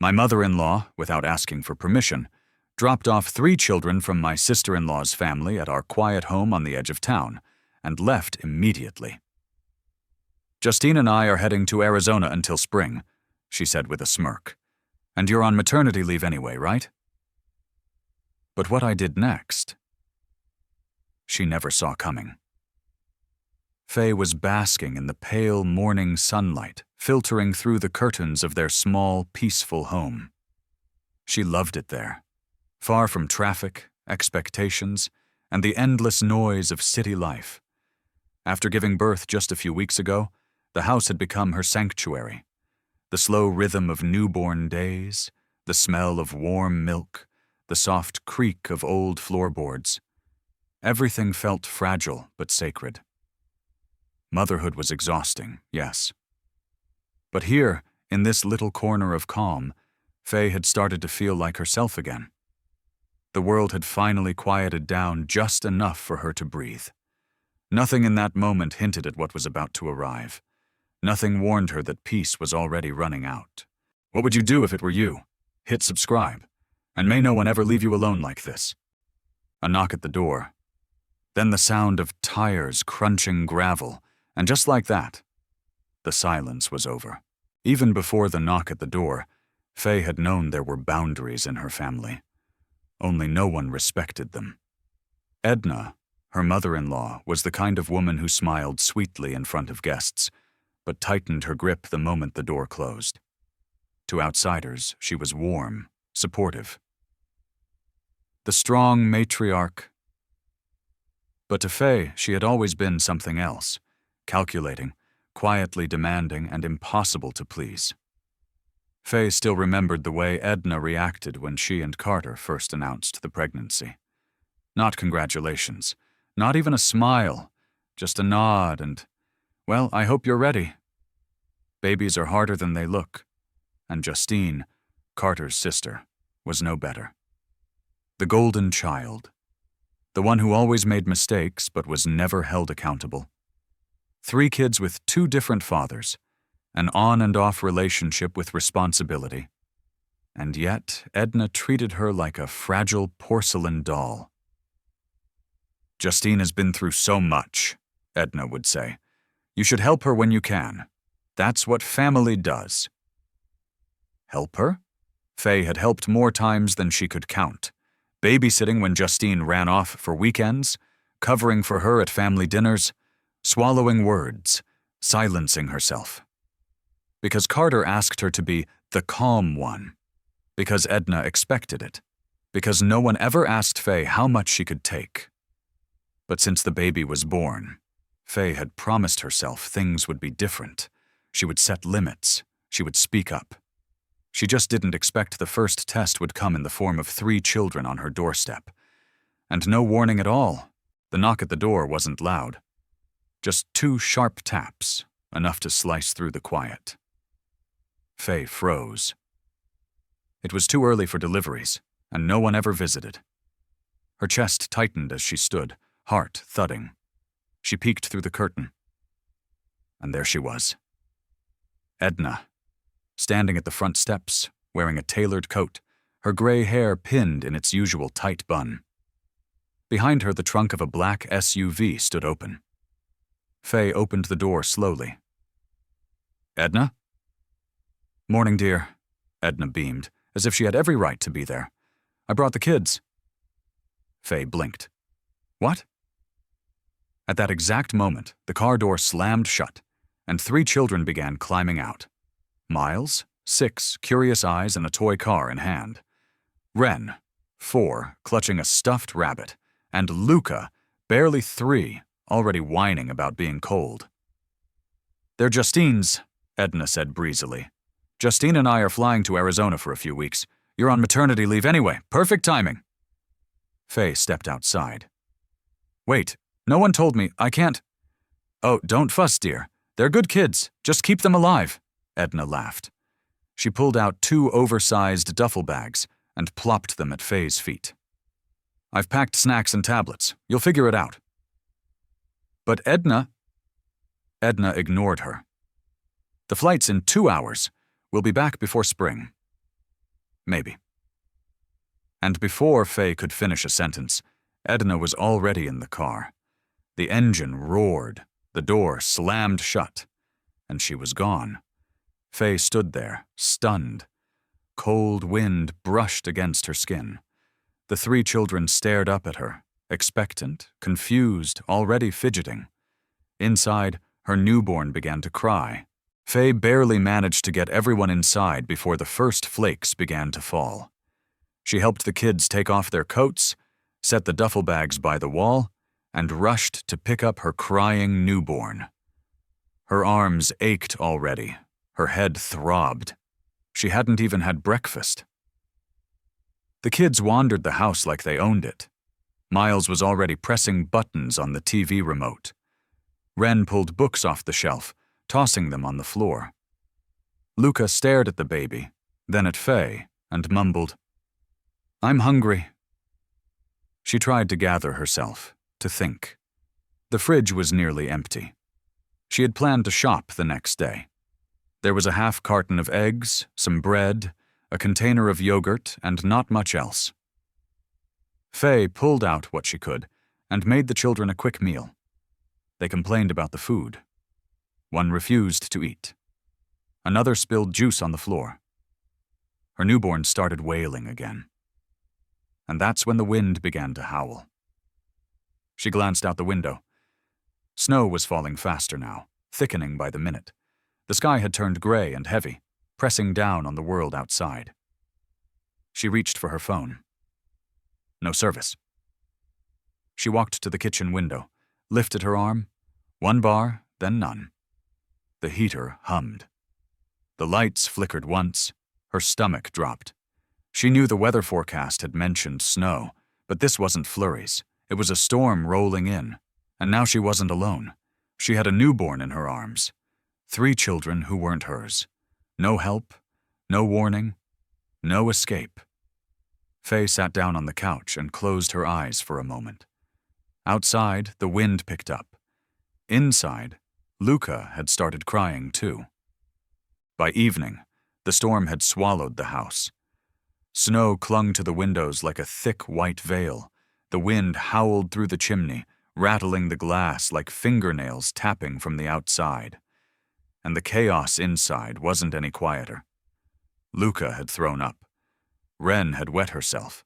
My mother-in-law, without asking for permission, dropped off 3 children from my sister-in-law's family at our quiet home on the edge of town, and left immediately. Justine and I are heading to Arizona until spring, she said with a smirk. And you're on maternity leave anyway, right? But what I did next, she never saw coming. Faye was basking in the pale morning sunlight, filtering through the curtains of their small, peaceful home. She loved it there, far from traffic, expectations, and the endless noise of city life. After giving birth just a few weeks ago, the house had become her sanctuary. The slow rhythm of newborn days, the smell of warm milk, the soft creak of old floorboards. Everything felt fragile but sacred. Motherhood was exhausting, yes. But here, in this little corner of calm, Faye had started to feel like herself again. The world had finally quieted down just enough for her to breathe. Nothing in that moment hinted at what was about to arrive. Nothing warned her that peace was already running out. What would you do if it were you? Hit subscribe. And may no one ever leave you alone like this. A knock at the door. Then the sound of tires crunching gravel, and just like that, the silence was over. Even before the knock at the door, Faye had known there were boundaries in her family. Only no one respected them. Edna, her mother-in-law, was the kind of woman who smiled sweetly in front of guests, but tightened her grip the moment the door closed. To outsiders, she was warm, supportive. The strong matriarch. But to Faye, she had always been something else, calculating, quietly demanding, and impossible to please. Faye still remembered the way Edna reacted when she and Carter first announced the pregnancy. Not congratulations, not even a smile, just a nod and, well, I hope you're ready. Babies are harder than they look, and Justine, Carter's sister, was no better. The golden child, the one who always made mistakes but was never held accountable. 3 kids with 2 different fathers, an on and off relationship with responsibility. And yet, Edna treated her like a fragile porcelain doll. Justine has been through so much, Edna would say. You should help her when you can. That's what family does. Help her? Faye had helped more times than she could count. Babysitting when Justine ran off for weekends, covering for her at family dinners, swallowing words, silencing herself. Because Carter asked her to be the calm one. Because Edna expected it. Because no one ever asked Faye how much she could take. But since the baby was born, Faye had promised herself things would be different. She would set limits. She would speak up. She just didn't expect the first test would come in the form of 3 children on her doorstep. And no warning at all. The knock at the door wasn't loud. Just 2 sharp taps, enough to slice through the quiet. Faye froze. It was too early for deliveries, and no one ever visited. Her chest tightened as she stood, heart thudding. She peeked through the curtain. And there she was. Edna, standing at the front steps, wearing a tailored coat, her gray hair pinned in its usual tight bun. Behind her, the trunk of a black SUV stood open. Faye opened the door slowly. Edna? Morning, dear. Edna beamed, as if she had every right to be there. I brought the kids. Faye blinked. What? At that exact moment, the car door slammed shut, and 3 children began climbing out. Miles, 6 curious eyes and a toy car in hand. Ren, 4, clutching a stuffed rabbit, and Luca, barely 3, already whining about being cold. They're Justine's, Edna said breezily. Justine and I are flying to Arizona for a few weeks. You're on maternity leave anyway. Perfect timing. Faye stepped outside. Wait, no one told me. I can't. Oh, don't fuss, dear. They're good kids. Just keep them alive, Edna laughed. She pulled out 2 oversized duffel bags and plopped them at Faye's feet. I've packed snacks and tablets. You'll figure it out. But Edna ignored her. The flight's in 2 hours. We'll be back before spring. Maybe. And before Faye could finish a sentence, Edna was already in the car. The engine roared, the door slammed shut, and she was gone. Faye stood there, stunned. Cold wind brushed against her skin. The three children stared up at her, expectant, confused, already fidgeting. Inside, her newborn began to cry. Faye barely managed to get everyone inside before the first flakes began to fall. She helped the kids take off their coats, set the duffel bags by the wall, and rushed to pick up her crying newborn. Her arms ached already. Her head throbbed. She hadn't even had breakfast. The kids wandered the house like they owned it. Miles was already pressing buttons on the TV remote. Wren pulled books off the shelf, tossing them on the floor. Luca stared at the baby, then at Faye, and mumbled, "I'm hungry." She tried to gather herself, to think. The fridge was nearly empty. She had planned to shop the next day. There was a half carton of eggs, some bread, a container of yogurt, and not much else. Faye pulled out what she could and made the children a quick meal. They complained about the food. One refused to eat. Another spilled juice on the floor. Her newborn started wailing again. And that's when the wind began to howl. She glanced out the window. Snow was falling faster now, thickening by the minute. The sky had turned gray and heavy, pressing down on the world outside. She reached for her phone. No service. She walked to the kitchen window, lifted her arm, one bar, then none. The heater hummed. The lights flickered once. Her stomach dropped. She knew the weather forecast had mentioned snow, but this wasn't flurries. It was a storm rolling in, and now she wasn't alone. She had a newborn in her arms. 3 children who weren't hers. No help, no warning, no escape. Faye sat down on the couch and closed her eyes for a moment. Outside, the wind picked up. Inside, Luca had started crying too. By evening, the storm had swallowed the house. Snow clung to the windows like a thick white veil. The wind howled through the chimney, rattling the glass like fingernails tapping from the outside. And the chaos inside wasn't any quieter. Luca had thrown up. Wren had wet herself.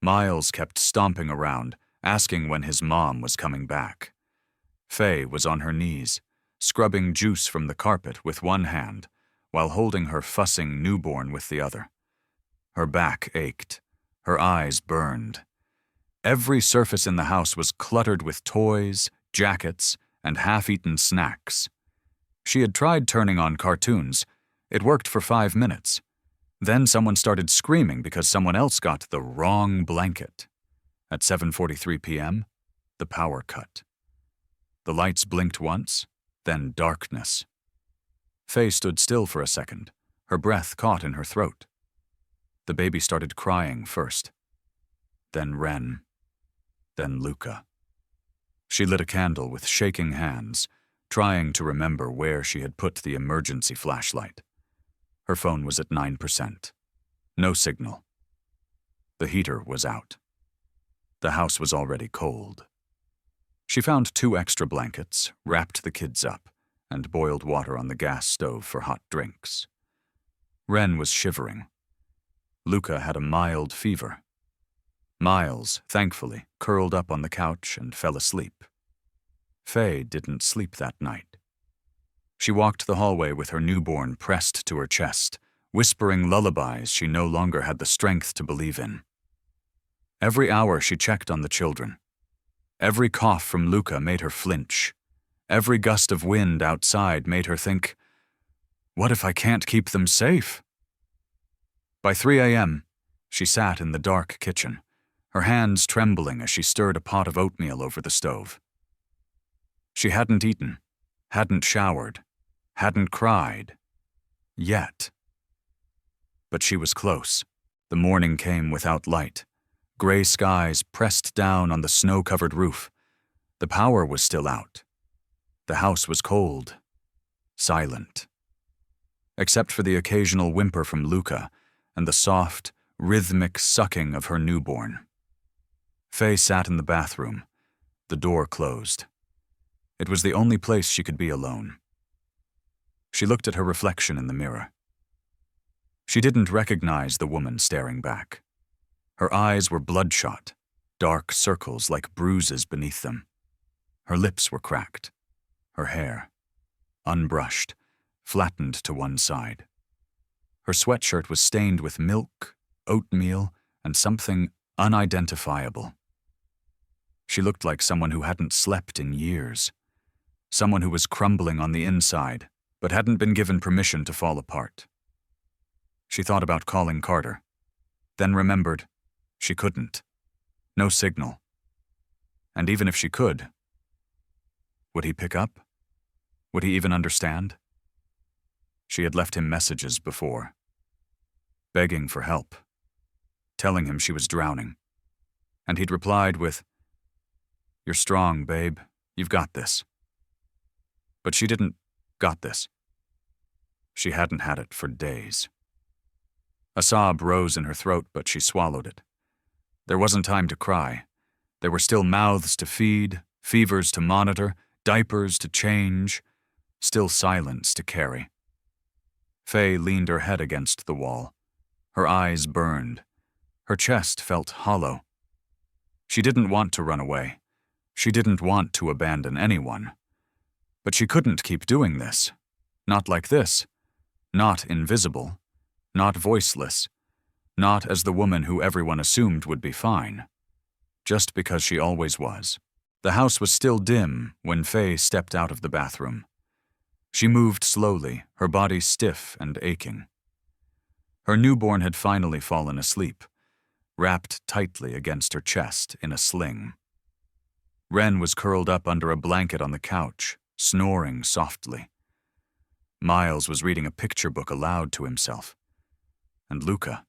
Miles kept stomping around, asking when his mom was coming back. Faye was on her knees, scrubbing juice from the carpet with one hand, while holding her fussing newborn with the other. Her back ached. Her eyes burned. Every surface in the house was cluttered with toys, jackets, and half-eaten snacks. She had tried turning on cartoons. It worked for 5 minutes. Then someone started screaming because someone else got the wrong blanket. At 7:43 p.m., the power cut. The lights blinked once, then darkness. Faye stood still for a second, her breath caught in her throat. The baby started crying first. Then Wren. Then Luca. She lit a candle with shaking hands, trying to remember where she had put the emergency flashlight. Her phone was at 9%. No signal. The heater was out. The house was already cold. She found 2 extra blankets, wrapped the kids up, and boiled water on the gas stove for hot drinks. Wren was shivering. Luca had a mild fever. Miles, thankfully, curled up on the couch and fell asleep. Faye didn't sleep that night. She walked the hallway with her newborn pressed to her chest, whispering lullabies she no longer had the strength to believe in. Every hour she checked on the children. Every cough from Luca made her flinch. Every gust of wind outside made her think, what if I can't keep them safe? By 3 a.m., she sat in the dark kitchen, her hands trembling as she stirred a pot of oatmeal over the stove. She hadn't eaten, hadn't showered, hadn't cried. Yet. But she was close. The morning came without light. Gray skies pressed down on the snow-covered roof. The power was still out. The house was cold, silent. Except for the occasional whimper from Luca and the soft, rhythmic sucking of her newborn. Faye sat in the bathroom, the door closed. It was the only place she could be alone. She looked at her reflection in the mirror. She didn't recognize the woman staring back. Her eyes were bloodshot, dark circles like bruises beneath them. Her lips were cracked. Her hair, unbrushed, flattened to one side. Her sweatshirt was stained with milk, oatmeal, and something unidentifiable. She looked like someone who hadn't slept in years. Someone who was crumbling on the inside, but hadn't been given permission to fall apart. She thought about calling Carter, then remembered she couldn't. No signal. And even if she could, would he pick up? Would he even understand? She had left him messages before, begging for help, telling him she was drowning. And he'd replied with, "You're strong, babe. You've got this." But she didn't got this. She hadn't had it for days. A sob rose in her throat, but she swallowed it. There wasn't time to cry. There were still mouths to feed, fevers to monitor, diapers to change, still silence to carry. Faye leaned her head against the wall. Her eyes burned. Her chest felt hollow. She didn't want to run away. She didn't want to abandon anyone. But she couldn't keep doing this. Not like this. Not invisible. Not voiceless. Not as the woman who everyone assumed would be fine. Just because she always was. The house was still dim when Faye stepped out of the bathroom. She moved slowly, her body stiff and aching. Her newborn had finally fallen asleep, wrapped tightly against her chest in a sling. Wren was curled up under a blanket on the couch, snoring softly. Miles was reading a picture book aloud to himself. And Luca.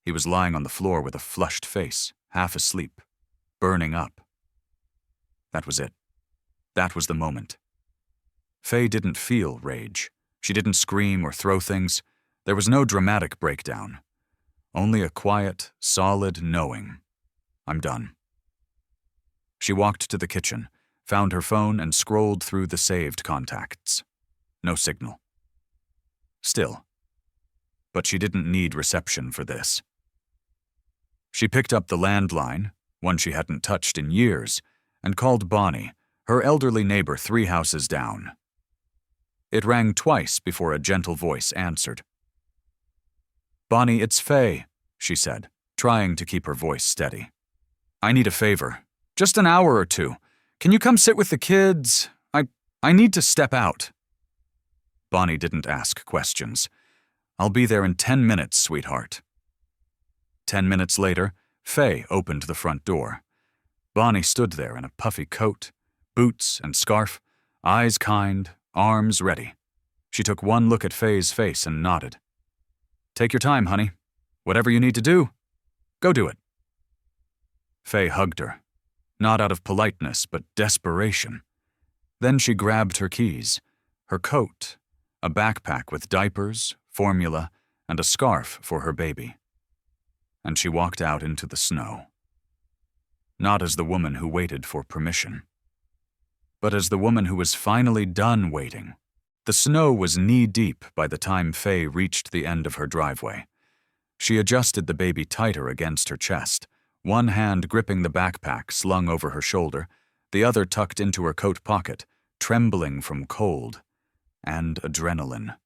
He was lying on the floor with a flushed face, half asleep, burning up. That was it. That was the moment. Faye didn't feel rage. She didn't scream or throw things. There was no dramatic breakdown. Only a quiet, solid knowing. I'm done. She walked to the kitchen, found her phone, and scrolled through the saved contacts. No signal. Still. But she didn't need reception for this. She picked up the landline, one she hadn't touched in years, and called Bonnie, her elderly neighbor 3 houses down. It rang twice before a gentle voice answered. "Bonnie, it's Faye," she said, trying to keep her voice steady. "I need a favor. Just an hour or 2. Can you come sit with the kids? I need to step out." Bonnie didn't ask questions. "I'll be there in 10 minutes, sweetheart." 10 minutes later, Faye opened the front door. Bonnie stood there in a puffy coat, boots and scarf, eyes kind, arms ready. She took one look at Faye's face and nodded. "Take your time, honey. Whatever you need to do, go do it." Faye hugged her, not out of politeness but desperation. Then she grabbed her keys, her coat, a backpack with diapers, formula, and a scarf for her baby. And she walked out into the snow. Not as the woman who waited for permission, but as the woman who was finally done waiting. The snow was knee-deep by the time Faye reached the end of her driveway. She adjusted the baby tighter against her chest, one hand gripping the backpack slung over her shoulder, the other tucked into her coat pocket, trembling from cold and adrenaline.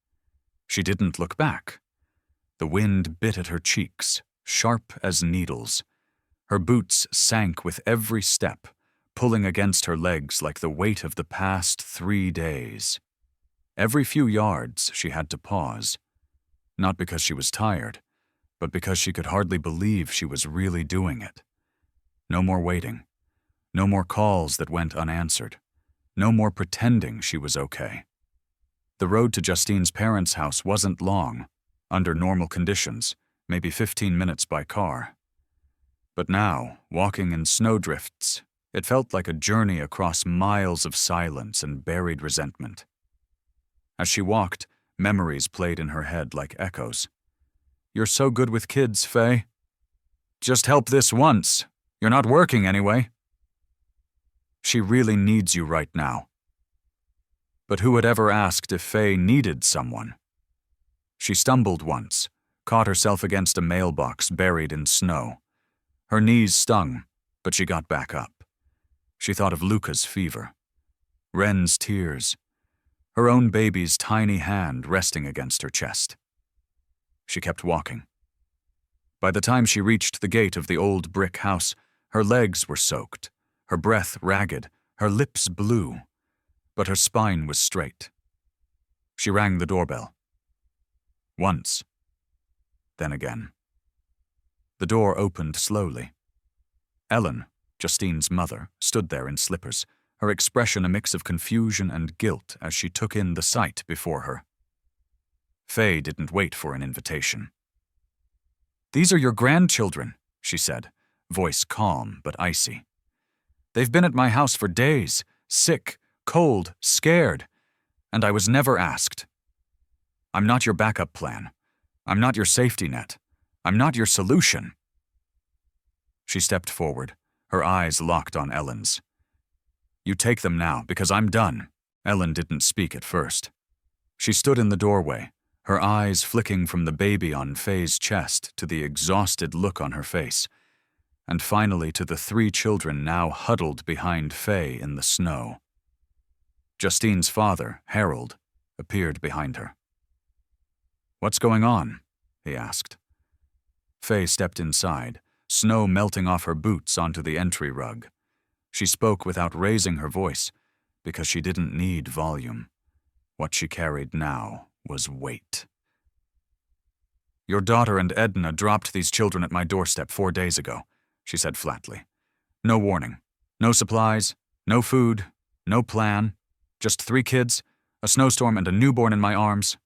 She didn't look back. The wind bit at her cheeks, sharp as needles. Her boots sank with every step, pulling against her legs like the weight of the past 3 days. Every few yards she had to pause, not because she was tired, but because she could hardly believe she was really doing it. No more waiting. No more calls that went unanswered. No more pretending she was okay. The road to Justine's parents' house wasn't long, under normal conditions, maybe 15 minutes by car. But now, walking in snowdrifts, it felt like a journey across miles of silence and buried resentment. As she walked, memories played in her head like echoes. You're so good with kids, Faye. Just help this once. You're not working anyway. She really needs you right now. But who had ever asked if Faye needed someone? She stumbled once, caught herself against a mailbox buried in snow. Her knees stung, but she got back up. She thought of Luca's fever, Wren's tears, her own baby's tiny hand resting against her chest. She kept walking. By the time she reached the gate of the old brick house, her legs were soaked, her breath ragged, her lips blue, but her spine was straight. She rang the doorbell. Once. Then again. The door opened slowly. Ellen, Justine's mother, stood there in slippers, her expression a mix of confusion and guilt as she took in the sight before her. Faye didn't wait for an invitation. "These are your grandchildren," she said, voice calm but icy. "They've been at my house for days, sick, cold, scared, and I was never asked. I'm not your backup plan. I'm not your safety net. I'm not your solution." She stepped forward, her eyes locked on Ellen's. "You take them now, because I'm done." Ellen didn't speak at first. She stood in the doorway, her eyes flicking from the baby on Faye's chest to the exhausted look on her face, and finally to the 3 children now huddled behind Faye in the snow. Justine's father, Harold, appeared behind her. "What's going on?" he asked. Faye stepped inside, snow melting off her boots onto the entry rug. She spoke without raising her voice, because she didn't need volume. What she carried now was weight. "Your daughter and Edna dropped these children at my doorstep 4 days ago," she said flatly. "No warning, no supplies, no food, no plan, just 3 kids, a snowstorm and a newborn in my arms."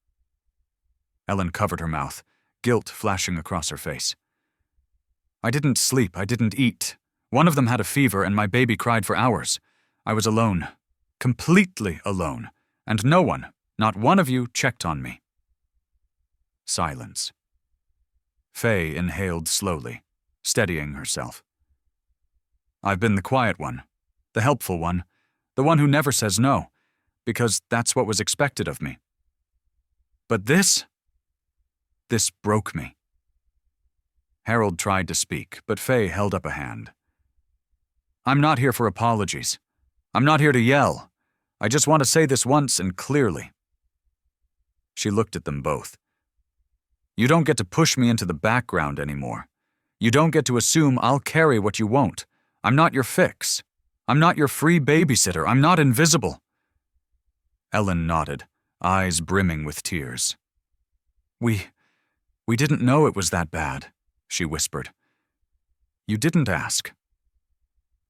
Ellen covered her mouth, guilt flashing across her face. "I didn't sleep, I didn't eat. One of them had a fever and my baby cried for hours. I was alone, completely alone, and no one, not one of you, checked on me." Silence. Faye inhaled slowly, steadying herself. "I've been the quiet one, the helpful one, the one who never says no, because that's what was expected of me. But this broke me." Harold tried to speak, but Faye held up a hand. "I'm not here for apologies. I'm not here to yell. I just want to say this once and clearly." She looked at them both. "You don't get to push me into the background anymore. You don't get to assume I'll carry what you won't. I'm not your fix. I'm not your free babysitter. I'm not invisible." Ellen nodded, eyes brimming with tears. We didn't know it was that bad," she whispered. "You didn't ask."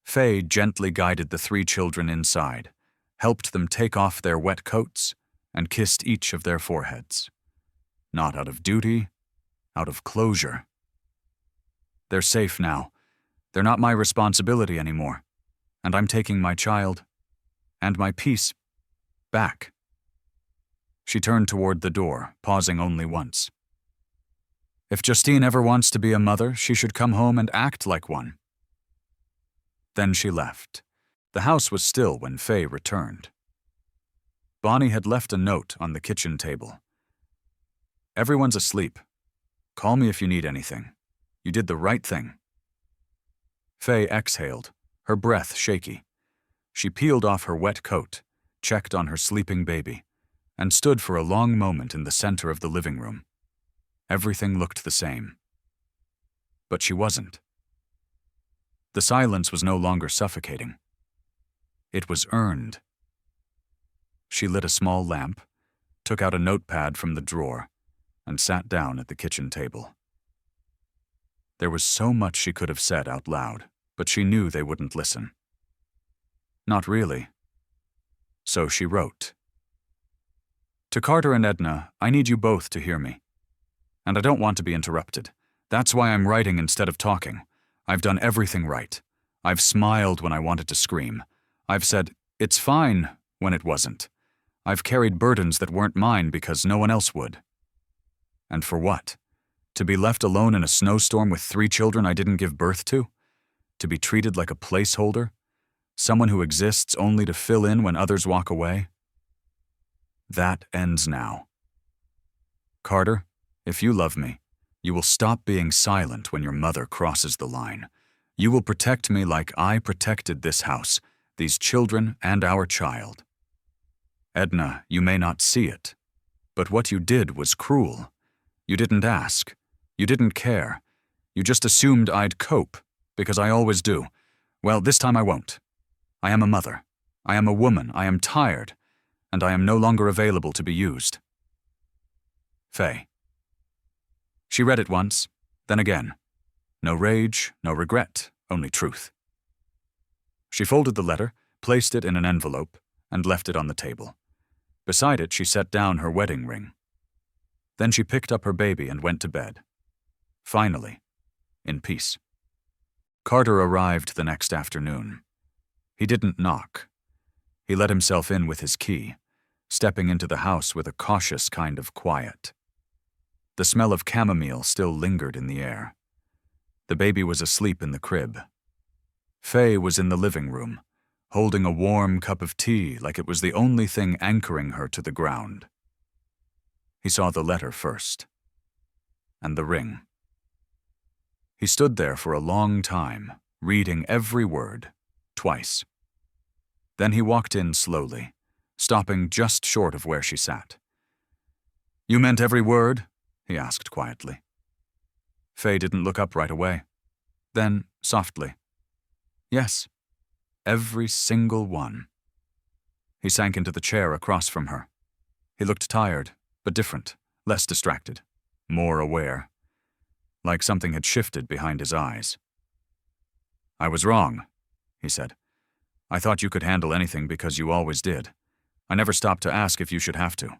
Faye gently guided the 3 children inside, helped them take off their wet coats, and kissed each of their foreheads. Not out of duty, out of closure. "They're safe now. They're not my responsibility anymore, and I'm taking my child, and my peace, back." She turned toward the door, pausing only once. "If Justine ever wants to be a mother, she should come home and act like one." Then she left. The house was still when Faye returned. Bonnie had left a note on the kitchen table. "Everyone's asleep. Call me if you need anything. You did the right thing." Faye exhaled, her breath shaky. She peeled off her wet coat, checked on her sleeping baby, and stood for a long moment in the center of the living room. Everything looked the same. But she wasn't. The silence was no longer suffocating. It was earned. She lit a small lamp, took out a notepad from the drawer, and sat down at the kitchen table. There was so much she could have said out loud, but she knew they wouldn't listen. Not really. So she wrote. "To Carter and Edna, I need you both to hear me. And I don't want to be interrupted. That's why I'm writing instead of talking. I've done everything right. I've smiled when I wanted to scream. I've said, 'It's fine,' when it wasn't. I've carried burdens that weren't mine because no one else would. And for what? To be left alone in a snowstorm with 3 children I didn't give birth to? To be treated like a placeholder? Someone who exists only to fill in when others walk away? That ends now. Carter, if you love me, you will stop being silent when your mother crosses the line. You will protect me like I protected this house, these children, and our child. Edna, you may not see it, but what you did was cruel. You didn't ask. You didn't care. You just assumed I'd cope, because I always do. Well, this time I won't. I am a mother. I am a woman. I am tired, and I am no longer available to be used. Faye. She read it once, then again. No rage, no regret, only truth. She folded the letter, placed it in an envelope, and left it on the table. Beside it, she set down her wedding ring. Then she picked up her baby and went to bed. Finally, in peace. Carter arrived the next afternoon. He didn't knock. He let himself in with his key, stepping into the house with a cautious kind of quiet. The smell of chamomile still lingered in the air. The baby was asleep in the crib. Faye was in the living room, holding a warm cup of tea like it was the only thing anchoring her to the ground. He saw the letter first, and the ring. He stood there for a long time, reading every word, twice. Then he walked in slowly, stopping just short of where she sat. "You meant every word?" he asked quietly. Faye didn't look up right away. Then, softly, "Yes, every single one." He sank into the chair across from her. He looked tired, but different, less distracted, more aware, like something had shifted behind his eyes. "I was wrong," he said. "I thought you could handle anything because you always did. I never stopped to ask if you should have to."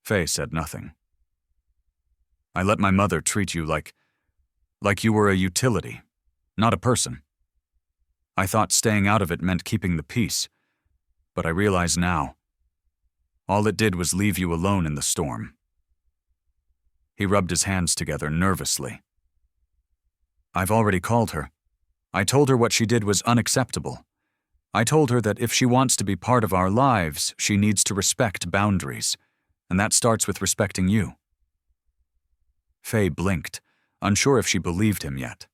Faye said nothing. "I let my mother treat you like you were a utility, not a person. I thought staying out of it meant keeping the peace, but I realize now, all it did was leave you alone in the storm." He rubbed his hands together nervously. "I've already called her. I told her what she did was unacceptable. I told her that if she wants to be part of our lives, she needs to respect boundaries, and that starts with respecting you." Faye blinked, unsure if she believed him yet.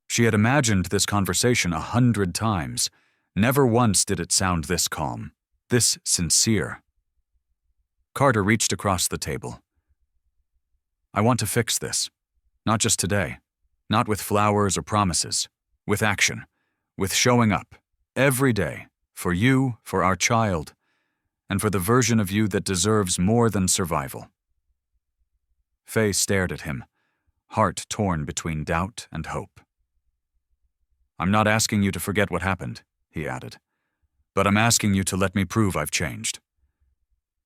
She had imagined this conversation 100 times. Never once did it sound this calm, this sincere. Carter reached across the table. "I want to fix this. Not just today. Not with flowers or promises. With action. With showing up. Every day. For you, for our child. And for the version of you that deserves more than survival." Faye stared at him, heart torn between doubt and hope. "I'm not asking you to forget what happened," he added, "but I'm asking you to let me prove I've changed."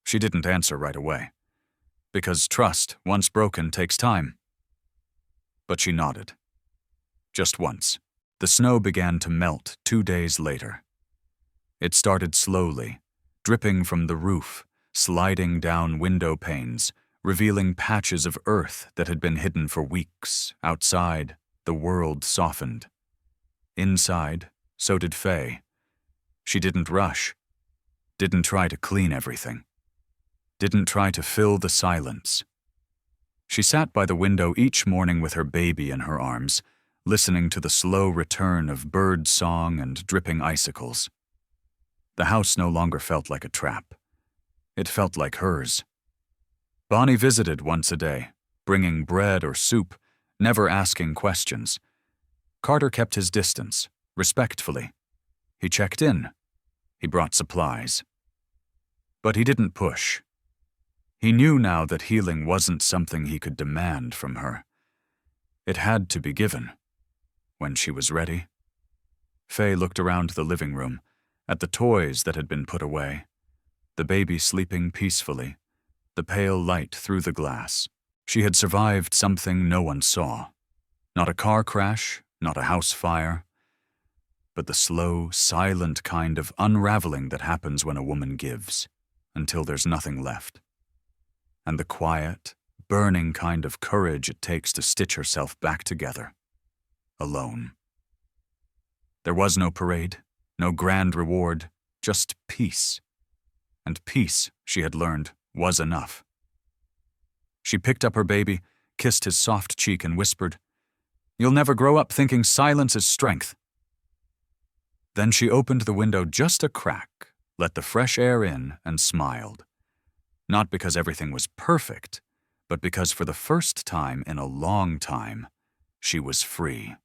She didn't answer right away, because trust, once broken, takes time. But she nodded. Just once. The snow began to melt 2 days later. It started slowly, dripping from the roof, sliding down window panes, revealing patches of earth that had been hidden for weeks. Outside, the world softened. Inside, so did Faye. She didn't rush. Didn't try to clean everything. Didn't try to fill the silence. She sat by the window each morning with her baby in her arms, listening to the slow return of bird song and dripping icicles. The house no longer felt like a trap. It felt like hers. Bonnie visited once a day, bringing bread or soup, never asking questions. Carter kept his distance, respectfully. He checked in. He brought supplies. But he didn't push. He knew now that healing wasn't something he could demand from her. It had to be given, when she was ready. Faye looked around the living room, at the toys that had been put away, the baby sleeping peacefully, the pale light through the glass. She had survived something no one saw. Not a car crash, not a house fire, but the slow, silent kind of unraveling that happens when a woman gives, until there's nothing left. And the quiet, burning kind of courage it takes to stitch herself back together, alone. There was no parade, no grand reward, just peace. And peace, she had learned, was enough. She picked up her baby, kissed his soft cheek, and whispered, "You'll never grow up thinking silence is strength." Then she opened the window just a crack, let the fresh air in, and smiled. Not because everything was perfect, but because for the first time in a long time, she was free.